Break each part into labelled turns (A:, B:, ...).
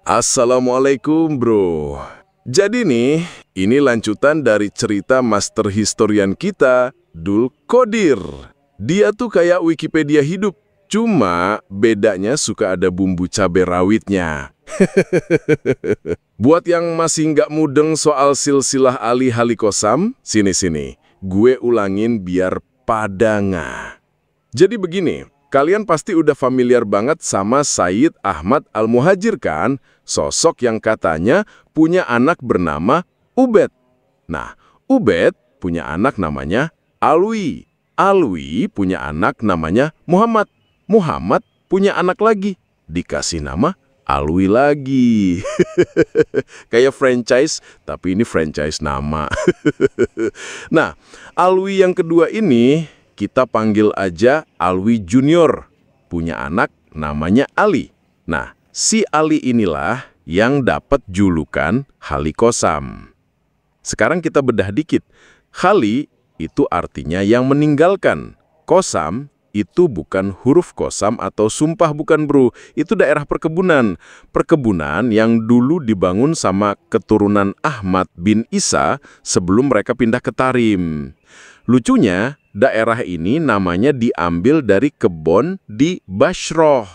A: Assalamualaikum bro. Jadi nih, ini lanjutan dari cerita master historian kita, Dul Qodir. Dia tuh kayak Wikipedia hidup, cuma bedanya suka ada bumbu cabai rawitnya. Buat yang masih nggak mudeng soal silsilah Ali Halikosam, sini-sini, gue ulangin biar pada ngah. Jadi begini, kalian pasti udah familiar banget sama Sayyid Ahmad Al-Muhajir kan? Sosok yang katanya punya anak bernama Ubed. Nah, Ubed punya anak namanya Alwi. Alwi punya anak namanya Muhammad. Muhammad punya anak lagi, dikasih nama Alwi lagi. Kayak franchise, tapi ini franchise nama. Nah, Alwi yang kedua ini kita panggil aja Alwi Junior. Punya anak namanya Ali. Nah, si Ali inilah yang dapat julukan Halikosam. Sekarang kita bedah dikit. Hali itu artinya yang meninggalkan. Kosam itu bukan huruf kosam atau sumpah bukan bro. Itu daerah perkebunan. Perkebunan yang dulu dibangun sama keturunan Ahmad bin Isa sebelum mereka pindah ke Tarim. Lucunya, daerah ini namanya diambil dari kebun di Basroh,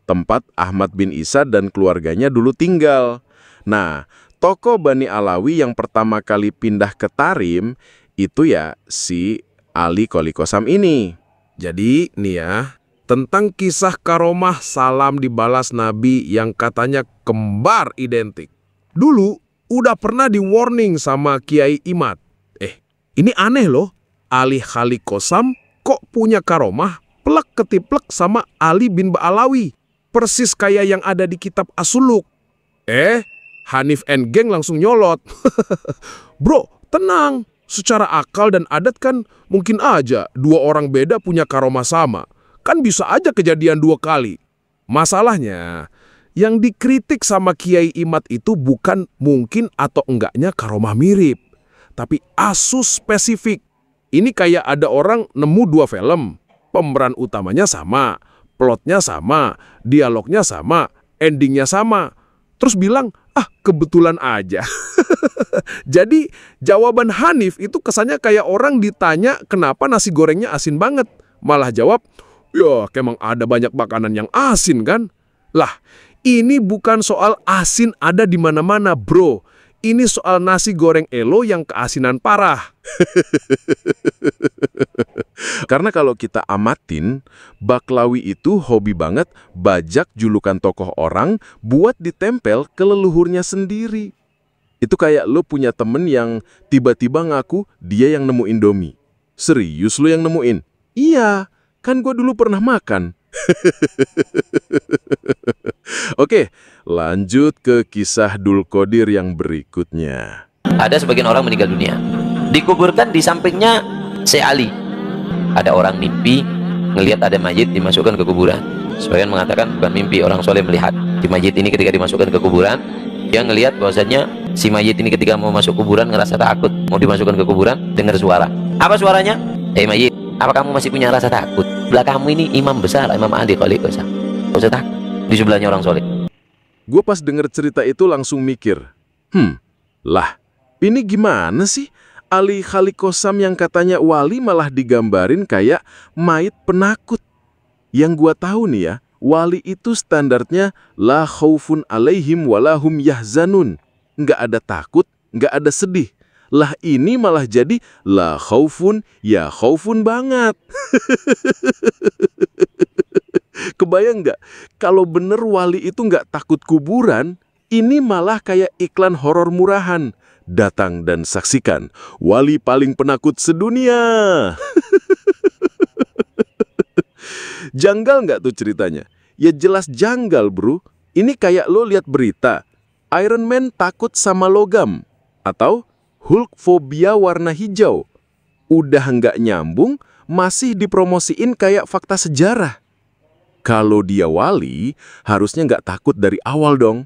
A: tempat Ahmad bin Isa dan keluarganya dulu tinggal. Nah, tokoh Bani Alawi yang pertama kali pindah ke Tarim, itu ya si Ali Halikosam ini.
B: Jadi nih ya, tentang kisah karomah salam dibalas Nabi yang katanya kembar identik. Dulu udah pernah di-warning sama Kiai Imad. Ini aneh loh, Ali Halikosam kok punya karomah plek ketiplek sama Ali bin Ba'alawi. Persis kayak yang ada di kitab As-Suluk. Hanif and Geng langsung nyolot. Bro, tenang. Secara akal dan adat kan mungkin aja dua orang beda punya karomah sama. Kan bisa aja kejadian dua kali. Masalahnya, yang dikritik sama Kiai Imad itu bukan mungkin atau enggaknya karomah mirip. Tapi asus spesifik. Ini kayak ada orang nemu dua film. Pemeran utamanya sama, plotnya sama, dialognya sama, endingnya sama. Terus bilang, kebetulan aja. Jadi jawaban Hanif itu kesannya kayak orang ditanya kenapa nasi gorengnya asin banget. Malah jawab, ya emang ada banyak makanan yang asin kan? Lah, ini bukan soal asin ada di mana-mana bro. Ini soal nasi goreng elo yang keasinan parah.
A: Karena kalau kita amatin, Baklawi itu hobi banget bajak julukan tokoh orang buat ditempel ke leluhurnya sendiri. Itu kayak lo punya temen yang tiba-tiba ngaku dia yang nemu Indomie. Serius lo yang nemuin? Iya, kan gue dulu pernah makan. Oke, lanjut ke kisah Dul Qodir yang berikutnya.
C: Ada sebagian orang meninggal dunia, dikuburkan di sampingnya Syekh Ali. Ada orang mimpi ngelihat ada mayit dimasukkan ke kuburan. Sebagian mengatakan bukan mimpi, orang soleh melihat di mayit ini ketika dimasukkan ke kuburan. Dia ngelihat bahwasanya si mayit ini ketika mau masuk kuburan ngerasa takut, mau dimasukkan ke kuburan dengar suara. Apa suaranya? Mayit, apa kamu masih punya rasa takut? Belakangmu ini imam besar, Imam Ali Halikosam. Gak usah takut. Di sebelahnya orang soleh.
A: Gue pas denger cerita itu langsung mikir, lah, ini gimana sih? Ali Halikosam yang katanya wali malah digambarin kayak mayit penakut. Yang gue tahu nih ya, wali itu standarnya la khaufun alaihim walahum yahzanun. Nggak ada takut, nggak ada sedih. Lah ini malah jadi la khaufun ya khaufun banget. Kebayang nggak? Kalau bener wali itu nggak takut kuburan, ini malah kayak iklan horor murahan. Datang dan saksikan, wali paling penakut sedunia. Janggal nggak tuh ceritanya? Ya jelas janggal bro. Ini kayak lo lihat berita, Iron Man takut sama logam. Atau Hulk fobia warna hijau. Udah nggak nyambung, masih dipromosiin kayak fakta sejarah. Kalau dia wali, harusnya nggak takut dari awal dong.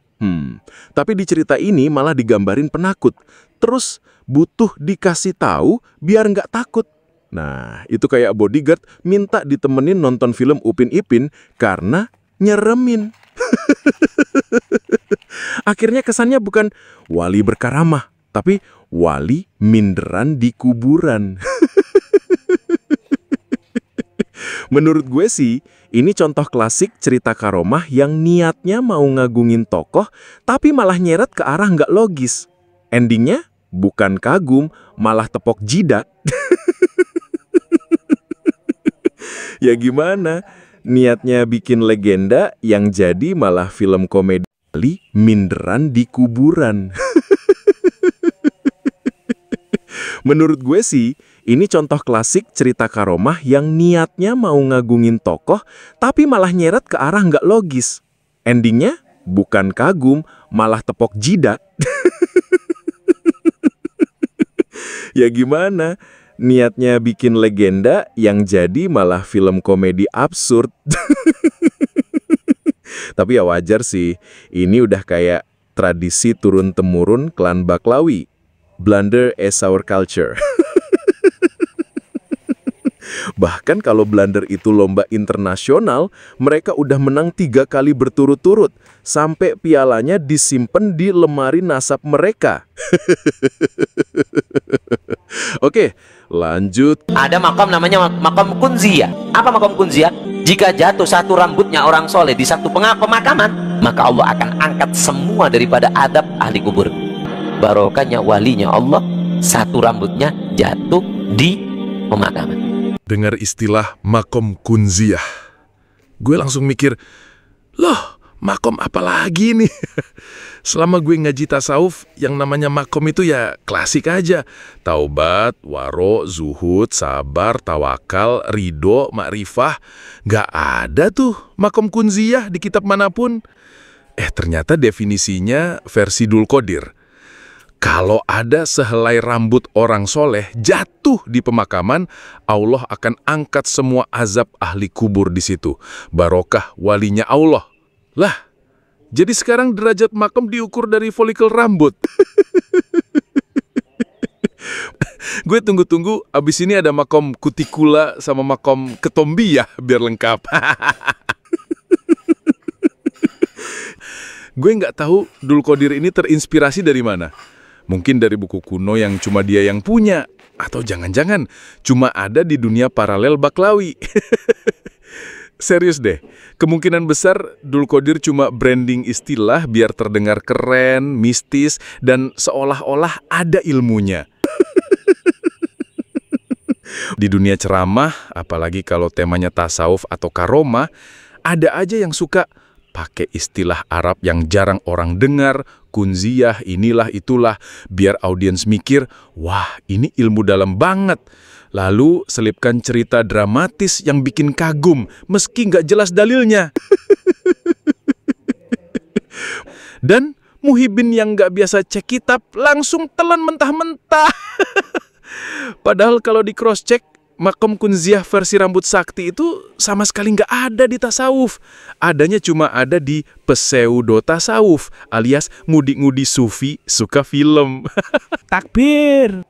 A: Tapi di cerita ini malah digambarin penakut. Terus butuh dikasih tahu biar nggak takut. Nah, itu kayak bodyguard minta ditemenin nonton film Upin Ipin karena nyeremin. Akhirnya kesannya bukan wali berkaramah, tapi wali minderan di kuburan. Menurut gue sih, ini contoh klasik cerita karomah yang niatnya mau ngagungin tokoh, tapi malah nyeret ke arah nggak logis. Endingnya, bukan kagum, malah tepok jidat. Ya gimana? Niatnya bikin legenda, yang jadi malah film komedi minderan di kuburan. Menurut gue sih, ini contoh klasik cerita karomah yang niatnya mau ngagungin tokoh, tapi malah nyeret ke arah nggak logis. Endingnya, bukan kagum, malah tepok jidat. Ya gimana? Niatnya bikin legenda, yang jadi malah film komedi absurd. Tapi ya wajar sih, ini udah kayak tradisi turun-temurun klan Baklawi. Blunder is our culture. Bahkan kalau blunder itu lomba internasional, mereka udah menang 3 kali berturut-turut, sampai pialanya disimpan di lemari nasab mereka. Oke, lanjut.
C: Ada makam namanya makam kunziyah. Apa makam kunziyah? Jika jatuh satu rambutnya orang soleh di satu pemakaman, maka Allah akan angkat semua daripada adab ahli kubur. Barokahnya walinya Allah, satu rambutnya jatuh di pemakaman.
B: Dengar istilah makom kunziyah, gue langsung mikir, loh, makom apa lagi nih? Selama gue ngaji tasawuf, yang namanya makom itu ya klasik aja. Taubat, waro, zuhud, sabar, tawakal, ridho, makrifah. Gak ada tuh makom kunziyah di kitab manapun. Ternyata definisinya versi Dul Qodir. Kalau ada sehelai rambut orang soleh jatuh di pemakaman, Allah akan angkat semua azab ahli kubur di situ. Barokah walinya Allah. Lah, jadi sekarang derajat makam diukur dari folikel rambut. Gue tunggu-tunggu, abis ini ada makom kutikula sama makom ketombiyah biar lengkap. Gue nggak tahu Dul Qodir ini terinspirasi dari mana. Mungkin dari buku kuno yang cuma dia yang punya. Atau jangan-jangan cuma ada di dunia paralel Baklawi. Serius deh, kemungkinan besar Dul Qodir cuma branding istilah biar terdengar keren, mistis, dan seolah-olah ada ilmunya. Di dunia ceramah, apalagi kalau temanya tasawuf atau karomah, ada aja yang suka pakai istilah Arab yang jarang orang dengar, kunziyah, inilah itulah, biar audiens mikir, wah ini ilmu dalam banget. Lalu selipkan cerita dramatis yang bikin kagum, meski nggak jelas dalilnya. Dan muhibin yang nggak biasa cek kitab, langsung telan mentah-mentah. Padahal kalau di cross-check, makom kunziyah versi rambut sakti itu sama sekali nggak ada di tasawuf. Adanya cuma ada di pseudo tasawuf, alias ngudi-ngudi sufi suka film.
D: Takbir.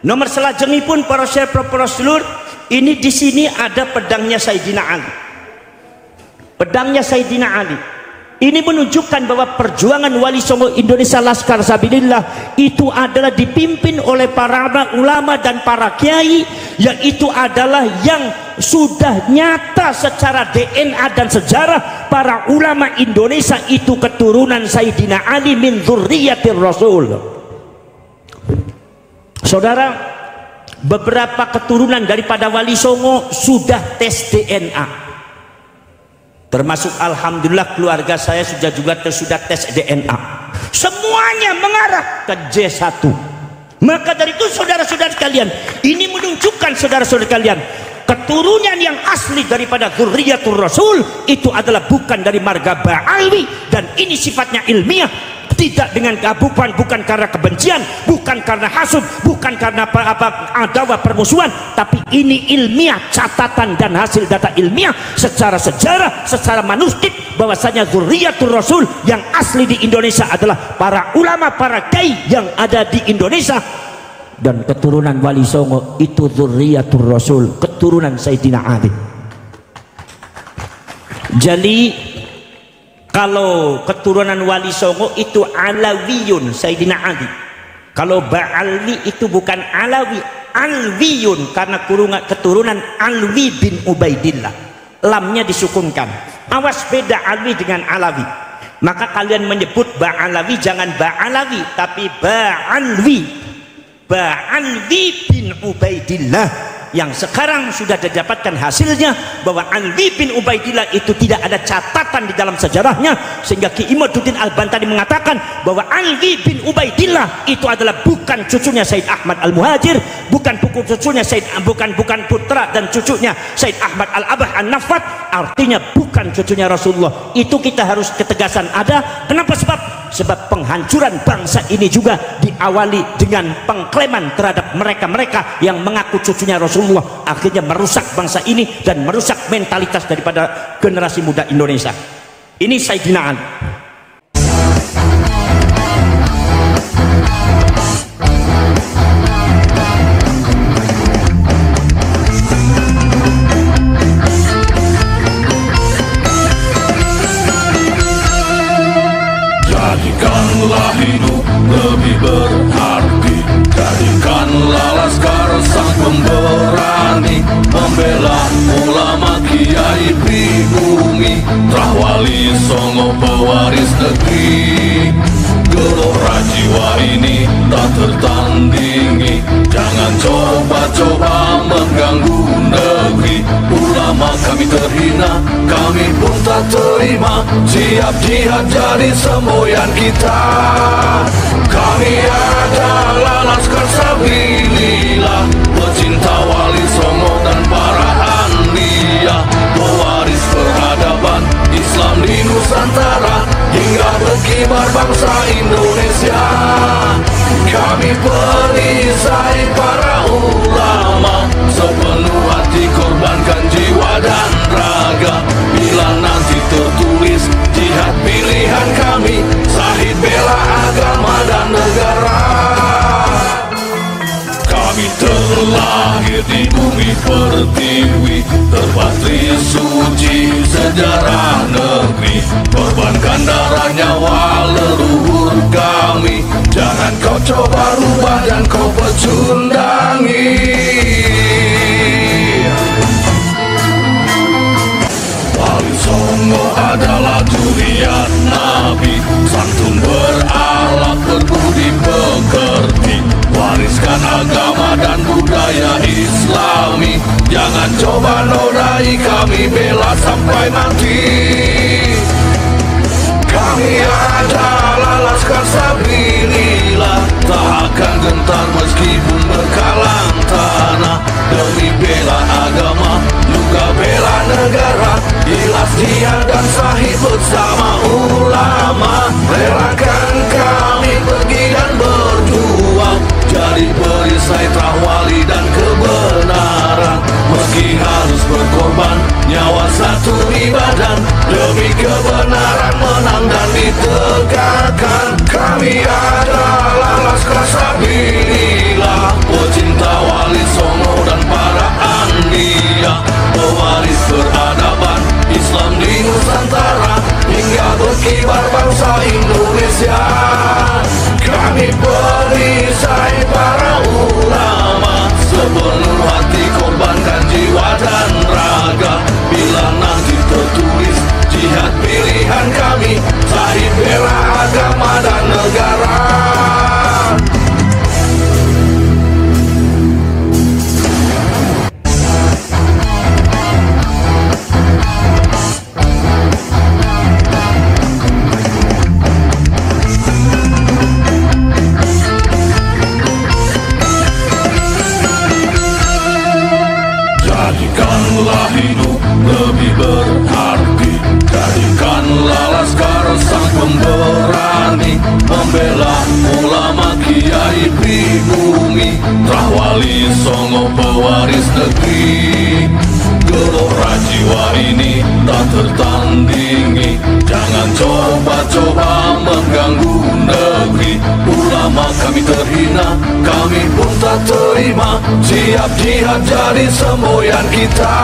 D: Nomor selajengipun para syekh para sedulur, ini di sini ada pedangnya Sayyidina Ali. Pedangnya Sayyidina Ali. Ini menunjukkan bahwa perjuangan Wali Songo Indonesia Laskar Sabilillah itu adalah dipimpin oleh para ulama dan para kiai, yaitu adalah yang sudah nyata secara DNA dan sejarah para ulama Indonesia itu keturunan Sayyidina Ali min dzurriyyatir Rasul. Saudara, beberapa keturunan daripada Wali Songo sudah tes DNA. Termasuk alhamdulillah keluarga saya sudah tes DNA. Semuanya mengarah ke J1. Maka dari itu saudara-saudara kalian, ini menunjukkan saudara-saudara kalian, keturunan yang asli daripada dzurriyyatur Rasul itu adalah bukan dari marga Ba'alwi, dan ini sifatnya ilmiah, tidak dengan keabukan, bukan karena kebencian, bukan karena hasud, bukan karena adawa permusuhan, tapi ini ilmiah, catatan dan hasil data ilmiah secara sejarah, secara manuskrip, bahwasanya dzurriyyatur Rasul yang asli di Indonesia adalah para ulama, para kiai yang ada di Indonesia dan keturunan Wali Songo itu dzurriyyatur Rasul, keturunan Sayyidina Ali. Jadi kalau keturunan Wali Songo itu Alawiyun, Sayyidina Ali. Kalau Ba'alwi itu bukan Alawi, Alwiyun, karena keturunan Alwi bin Ubaidillah. Lamnya disukunkan. Awas, beda Alwi dengan Alawi. Maka kalian menyebut Ba'alawi jangan Ba'alawi, tapi Ba'alwi. Ba'alwi bin Ubaidillah, yang sekarang sudah didapatkan hasilnya bahwa Alwi bin Ubaidillah itu tidak ada catatan di dalam sejarahnya, sehingga Ki Imaduddin Al-Bantani mengatakan bahwa Alwi bin Ubaidillah itu adalah bukan cucunya Said Ahmad Al-Muhajir, bukan cucunya bukan putra dan cucunya Said Ahmad Al-Abah An-Nafat, artinya bukan cucunya Rasulullah. Itu kita harus ketegasan ada. Kenapa? Sebab penghancuran bangsa ini juga diawali dengan pengklaman terhadap mereka-mereka yang mengaku cucunya Rasulullah, akhirnya merusak bangsa ini dan merusak mentalitas daripada generasi muda Indonesia. Ini Sayyidina Ali.
E: Jadikanlah hidup lebih berarti, jadikanlah laskar sang pemberani, membela ulama kiai pribumi, Wali Songo pewaris negeri. Gelora jiwa ini tak tertandingi, jangan coba-coba mengganggu negeri. Ulama kami terhina, kami pun tak terima, siap jihad jadi semboyan kita. Kami adalah laskar sabilillah, pecinta Wali Songo dan para anbiya, pewaris peradaban Islam di Nusantara hingga berkibar bangsa Indonesia. Kami perisai para ulama, sepenuh hati korbankan jiwa dan raga. Bila nanti tertulis jihad pilihan kami, Syahid bela agama dan negara. Kami terlahir di bumi pertiwi, terpatri suci sejarah negeri, korbankan darah nyawa leluhur kami. Jangan kau coba rubah dan kau pecundangi. Wali Songo adalah dzurriyyat Nabi, santun berakhlak berbudi pekerti, wariskan agama dan budaya Islami. Jangan coba nodai kami, bela sampai mati. Kami adalah laskar sabilillah, tak akan gentar meskipun berkalang tanah, demi bela agama juga bela negara. Ikhlas jihad dan Syahid bersama ulama, relakan kami pergi dan berjuang, jadi perisai Wali dan kebenaran. Meski harus berkorban nyawa satu ibadah, demi kebenaran menang dan ditegakkan. Kami adalah laskar sabilillah, pecinta Wali Songo dan para anbiya, pewaris peradaban Islam di Nusantara hingga berkibar bangsa Indonesia. Kami perisai para ulama, sepenuh hati korbankan jiwa dan raga. Bila nanti tertulis jihad pilihan kami, Syahid bela agama dan negara. Jadikanlah hidup lebih berarti, jadikanlah laskar sang pemberani, membela ulama kiai pribumi, Wali Songo pewaris negeri. Gelora jiwa ini tak tertandingi, jangan coba-coba mengganggu negeri. Selama kami terhina, kami pun tak terima. Siap jihad jadi semboyan kita.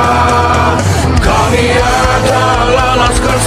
E: Kami adalah Laskar